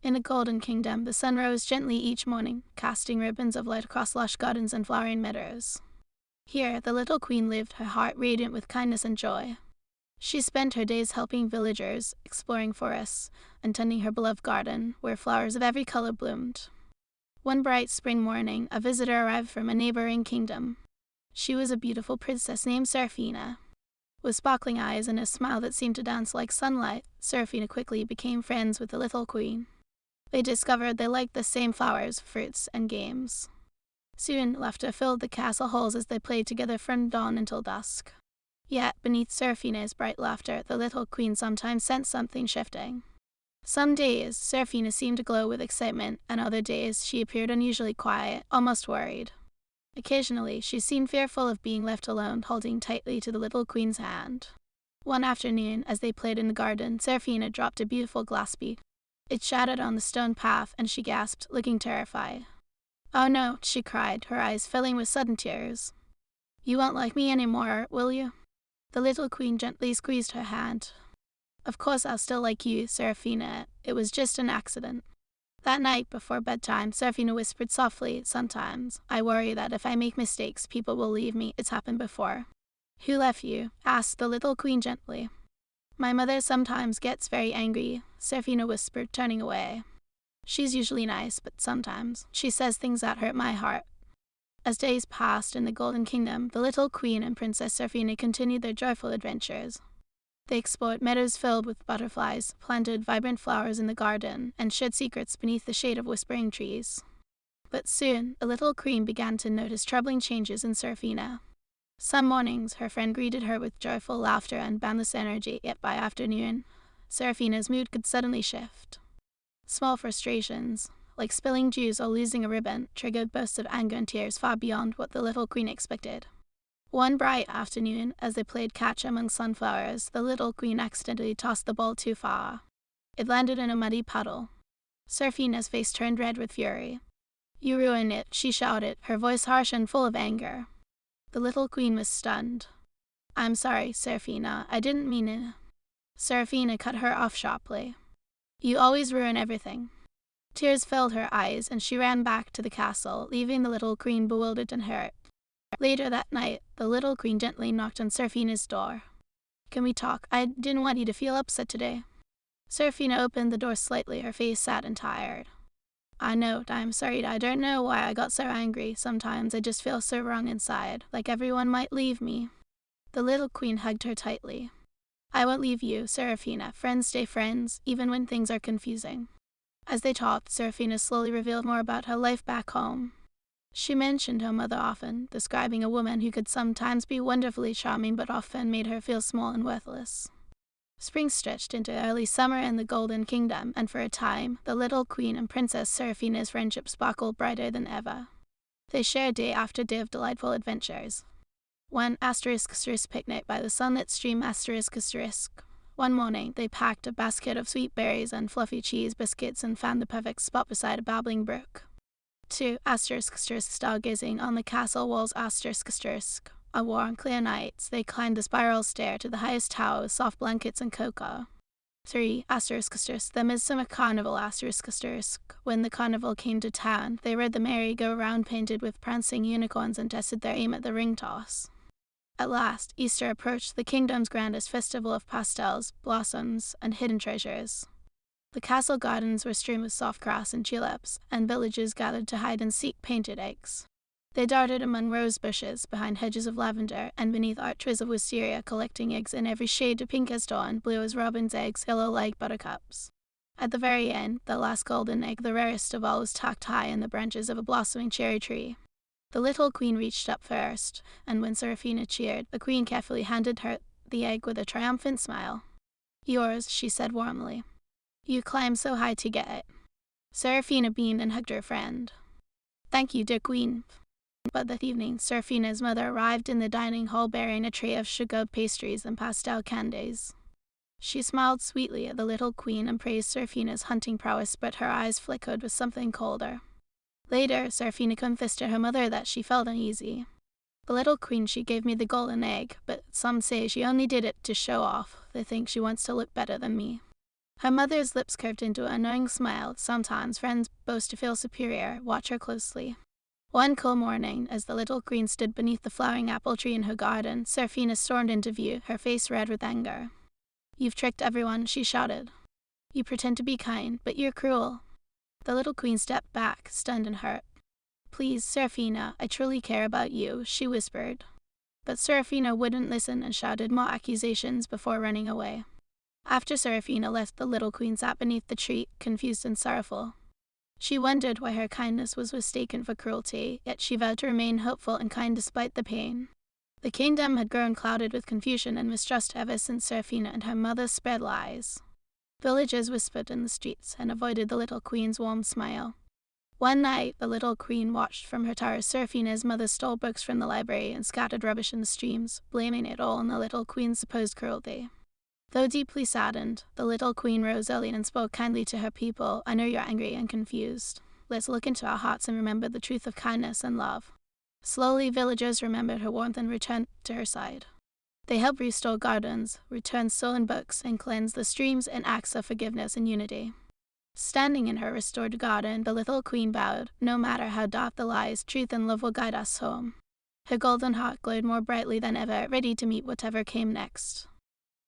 In the Golden Kingdom, the sun rose gently each morning, casting ribbons of light across lush gardens and flowering meadows. Here, the little queen lived, her heart radiant with kindness and joy. She spent her days helping villagers, exploring forests, and tending her beloved garden, where flowers of every color bloomed. One bright spring morning, a visitor arrived from a neighboring kingdom. She was a beautiful princess named Seraphina. With sparkling eyes and a smile that seemed to dance like sunlight, Seraphina quickly became friends with the little queen. They discovered they liked the same flowers, fruits, and games. Soon, laughter filled the castle halls as they played together from dawn until dusk. Yet, beneath Seraphina's bright laughter, the little queen sometimes sensed something shifting. Some days, Seraphina seemed to glow with excitement, and other days she appeared unusually quiet, almost worried. Occasionally, she seemed fearful of being left alone, holding tightly to the little queen's hand. One afternoon, as they played in the garden, Seraphina dropped a beautiful glass bead. It shattered on the stone path, and she gasped, looking terrified. "Oh no," she cried, her eyes filling with sudden tears. "You won't like me any more, will you?" The little queen gently squeezed her hand. "Of course I'll still like you, Seraphina. It was just an accident." That night, before bedtime, Seraphina whispered softly, "Sometimes I worry that if I make mistakes, people will leave me. It's happened before." "Who left you?" asked the little queen gently. "My mother sometimes gets very angry," Seraphina whispered, turning away. "She's usually nice, but sometimes she says things that hurt my heart." As days passed in the Golden Kingdom, the little queen and Princess Seraphina continued their joyful adventures. They explored meadows filled with butterflies, planted vibrant flowers in the garden, and shared secrets beneath the shade of whispering trees. But soon, the little queen began to notice troubling changes in Seraphina. Some mornings, her friend greeted her with joyful laughter and boundless energy, yet by afternoon, Seraphina's mood could suddenly shift. Small frustrations, like spilling juice or losing a ribbon, triggered bursts of anger and tears far beyond what the little queen expected. One bright afternoon, as they played catch among sunflowers, the little queen accidentally tossed the ball too far. It landed in a muddy puddle. Seraphina's face turned red with fury. "You ruined it," she shouted, her voice harsh and full of anger. The little queen was stunned. "I'm sorry, Seraphina. I didn't mean it." Seraphina cut her off sharply. "You always ruin everything." Tears filled her eyes, and she ran back to the castle, leaving the little queen bewildered and hurt. Later that night, the little queen gently knocked on Seraphina's door. "Can we talk? I didn't want you to feel upset today." Seraphina opened the door slightly, her face sad and tired. "I know, I'm sorry. I don't know why I got so angry. Sometimes I just feel so wrong inside, like everyone might leave me." The little queen hugged her tightly. "I won't leave you, Seraphina. Friends stay friends, even when things are confusing." As they talked, Seraphina slowly revealed more about her life back home. She mentioned her mother often, describing a woman who could sometimes be wonderfully charming but often made her feel small and worthless. Spring stretched into early summer in the Golden Kingdom, and for a time, the little queen and Princess Seraphina's friendship sparkled brighter than ever. They shared day after day of delightful adventures. One *** picnic by the sunlit stream ***. One morning, they packed a basket of sweet berries and fluffy cheese biscuits and found the perfect spot beside a babbling brook. 2. *** Stargazing on the castle walls ***. On warm, clear nights, they climbed the spiral stair to the highest tower with soft blankets and cocoa. 3. ***. The Midsummer Carnival ***. When the carnival came to town, they rode the merry-go-round painted with prancing unicorns and tested their aim at the ring toss. At last, Easter approached, the kingdom's grandest festival of pastels, blossoms, and hidden treasures. The castle gardens were strewn with soft grass and tulips, and villagers gathered to hide and seek painted eggs. They darted among rose bushes, behind hedges of lavender, and beneath archways of wisteria, collecting eggs in every shade, pink as dawn, blue as robin's eggs, yellow like buttercups. At the very end, the last golden egg, the rarest of all, was tucked high in the branches of a blossoming cherry tree. The little queen reached up first, and when Seraphina cheered, the queen carefully handed her the egg with a triumphant smile. "Yours," she said warmly. "You climbed so high to get it." Seraphina beamed and hugged her friend. "Thank you, dear queen." But that evening, Seraphina's mother arrived in the dining hall bearing a tray of sugar pastries and pastel candies. She smiled sweetly at the little queen and praised Seraphina's hunting prowess, but her eyes flickered with something colder. Later, Seraphina confessed to her mother that she felt uneasy. "The little queen, she gave me the golden egg, but some say she only did it to show off. They think she wants to look better than me." Her mother's lips curved into an annoying smile. Sometimes friends boast to feel superior. Watch her closely. One cool morning, as the little queen stood beneath the flowering apple tree in her garden, Seraphina stormed into view, her face red with anger. "You've tricked everyone," she shouted. "You pretend to be kind, but you're cruel." The little queen stepped back, stunned and hurt. "Please, Seraphina, I truly care about you," she whispered. But Seraphina wouldn't listen and shouted more accusations before running away. After Seraphina left, the little queen sat beneath the tree, confused and sorrowful. She wondered why her kindness was mistaken for cruelty, yet she vowed to remain hopeful and kind despite the pain. The kingdom had grown clouded with confusion and mistrust ever since Seraphina and her mother spread lies. Villagers whispered in the streets and avoided the little queen's warm smile. One night, the little queen watched from her tower as Seraphina's mother stole books from the library and scattered rubbish in the streams, blaming it all on the little queen's supposed cruelty. Though deeply saddened, the little queen rose early and spoke kindly to her people. "I know you're angry and confused. Let's look into our hearts and remember the truth of kindness and love." Slowly, villagers remembered her warmth and returned to her side. They helped restore gardens, returned stolen books, and cleansed the streams in acts of forgiveness and unity. Standing in her restored garden, the little queen bowed. "No matter how dark the lies, truth and love will guide us home." Her golden heart glowed more brightly than ever, ready to meet whatever came next.